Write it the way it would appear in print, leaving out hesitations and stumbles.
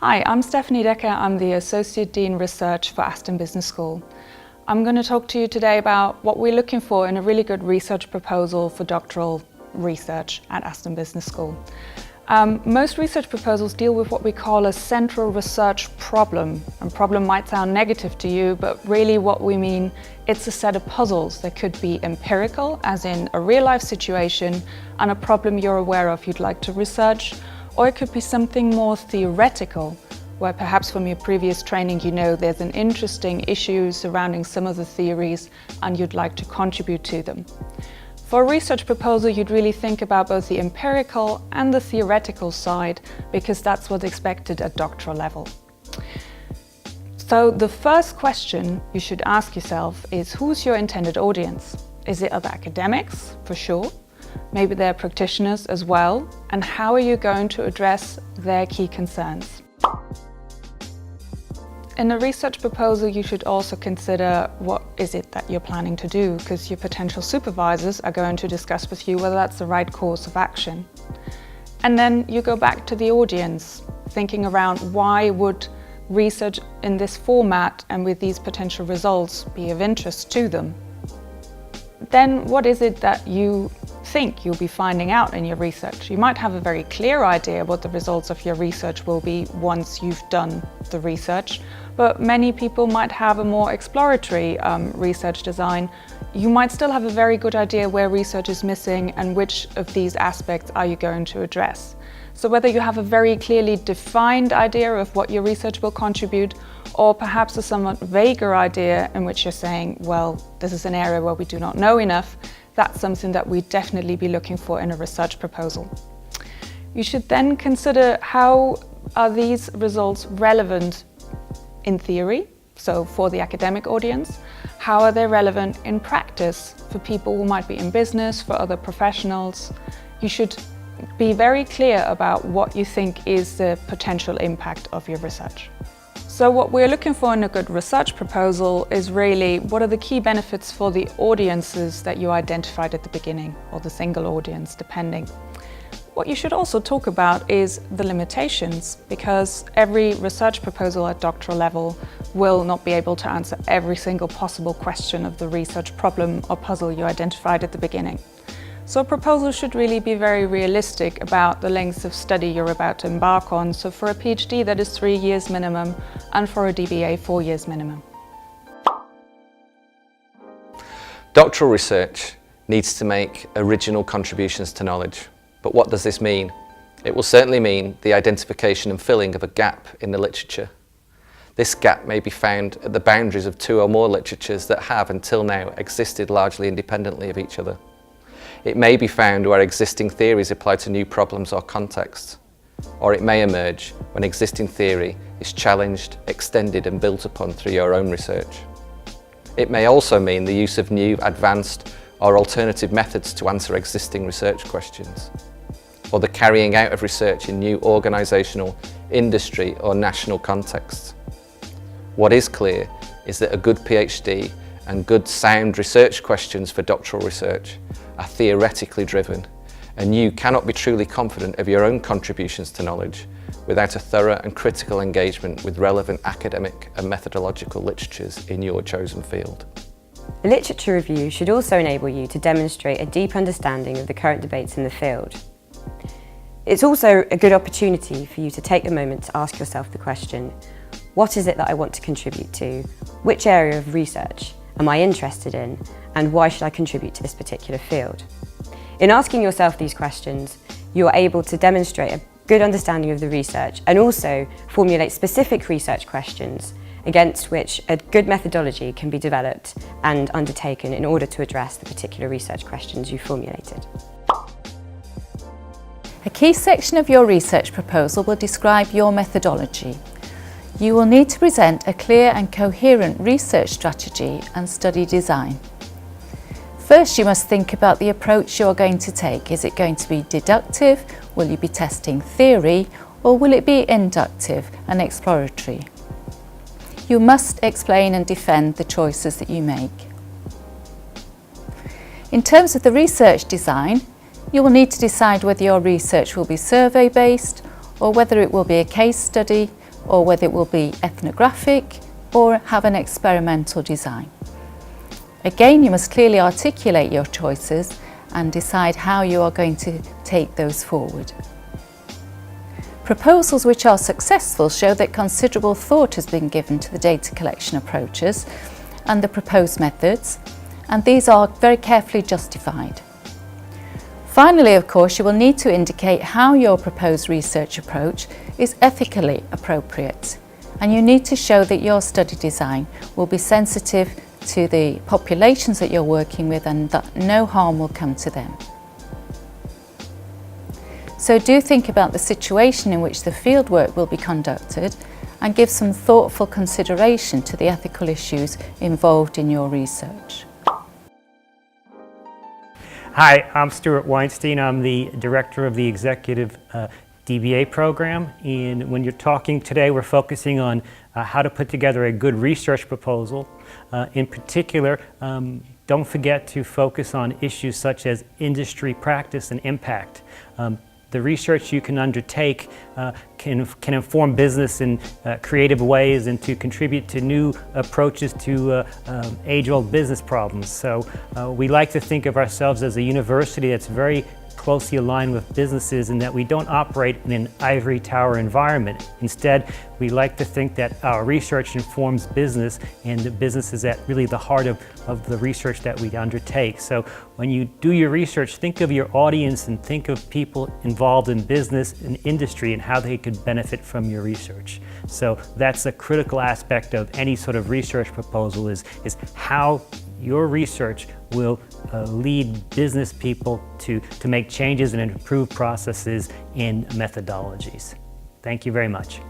Hi, I'm Stephanie Decker. I'm the Associate Dean Research for Aston Business School. I'm going to talk to you today about what we're looking for in a really good research proposal for doctoral research at Aston Business School. Most research proposals deal with what we call a central research problem. And problem might sound negative to you, but really what we mean, it's a set of puzzles that could be empirical, as in a real-life situation and a problem you're aware of you'd like to research, or it could be something more theoretical, where perhaps from your previous training you know there's an interesting issue surrounding some of the theories and you'd like to contribute to them. For a research proposal, you'd really think about both the empirical and the theoretical side, because that's what's expected at doctoral level. So the first question you should ask yourself is, who's your intended audience? Is it other academics, for sure? Maybe they're practitioners as well, and how are you going to address their key concerns? In a research proposal, you should also consider what is it that you're planning to do, because your potential supervisors are going to discuss with you whether that's the right course of action. And then you go back to the audience, thinking around why would research in this format and with these potential results be of interest to them. Then what is it that you think you'll be finding out in your research? You might have a very clear idea what the results of your research will be once you've done the research, but many people might have a more exploratory research design. You might still have a very good idea where research is missing and which of these aspects are you going to address. So whether you have a very clearly defined idea of what your research will contribute, or perhaps a somewhat vaguer idea in which you're saying, well, this is an area where we do not know enough, that's something that we'd definitely be looking for in a research proposal. You should then consider how are these results relevant in theory, so for the academic audience, how are they relevant in practice for people who might be in business, for other professionals. You should be very clear about what you think is the potential impact of your research. So what we're looking for in a good research proposal is really what are the key benefits for the audiences that you identified at the beginning, or the single audience, depending. What you should also talk about is the limitations, because every research proposal at doctoral level will not be able to answer every single possible question of the research problem or puzzle you identified at the beginning. So a proposal should really be very realistic about the length of study you're about to embark on. So for a PhD, that is 3 years minimum, and for a DBA, 4 years minimum. Doctoral research needs to make original contributions to knowledge. But what does this mean? It will certainly mean the identification and filling of a gap in the literature. This gap may be found at the boundaries of 2 or more literatures that have, until now, existed largely independently of each other. It may be found where existing theories apply to new problems or contexts, or it may emerge when existing theory is challenged, extended and built upon through your own research. It may also mean the use of new, advanced or alternative methods to answer existing research questions, or the carrying out of research in new organisational, industry or national contexts. What is clear is that a good PhD and good sound research questions for doctoral research are theoretically driven, and you cannot be truly confident of your own contributions to knowledge without a thorough and critical engagement with relevant academic and methodological literatures in your chosen field. A literature review should also enable you to demonstrate a deep understanding of the current debates in the field. It's also a good opportunity for you to take a moment to ask yourself the question, what is it that I want to contribute to? Which area of research am I interested in? And why should I contribute to this particular field? In asking yourself these questions, you are able to demonstrate a good understanding of the research and also formulate specific research questions against which a good methodology can be developed and undertaken in order to address the particular research questions you formulated. A key section of your research proposal will describe your methodology. You will need to present a clear and coherent research strategy and study design. First, you must think about the approach you're going to take. Is it going to be deductive? Will you be testing theory? Or will it be inductive and exploratory? You must explain and defend the choices that you make. In terms of the research design, you will need to decide whether your research will be survey-based or whether it will be a case study or whether it will be ethnographic or have an experimental design. Again, you must clearly articulate your choices and decide how you are going to take those forward. Proposals which are successful show that considerable thought has been given to the data collection approaches and the proposed methods, and these are very carefully justified. Finally, of course, you will need to indicate how your proposed research approach is ethically appropriate, and you need to show that your study design will be sensitive to the populations that you're working with and that no harm will come to them. So do think about the situation in which the fieldwork will be conducted and give some thoughtful consideration to the ethical issues involved in your research. Hi, I'm Stuart Weinstein. I'm the director of the executive DBA program, and when you're talking today, we're focusing on how to put together a good research proposal. In particular, don't forget to focus on issues such as industry practice and impact. The research you can undertake can inform business in creative ways and to contribute to new approaches to age-old business problems. So we like to think of ourselves as a university that's very closely aligned with businesses and that we don't operate in an ivory tower environment. Instead, we like to think that our research informs business, and the business is at really the heart of the research that we undertake. So when you do your research, think of your audience and think of people involved in business and industry and how they could benefit from your research. So that's a critical aspect of any sort of research proposal is how your research will lead business people to make changes and improve processes and methodologies. Thank you very much.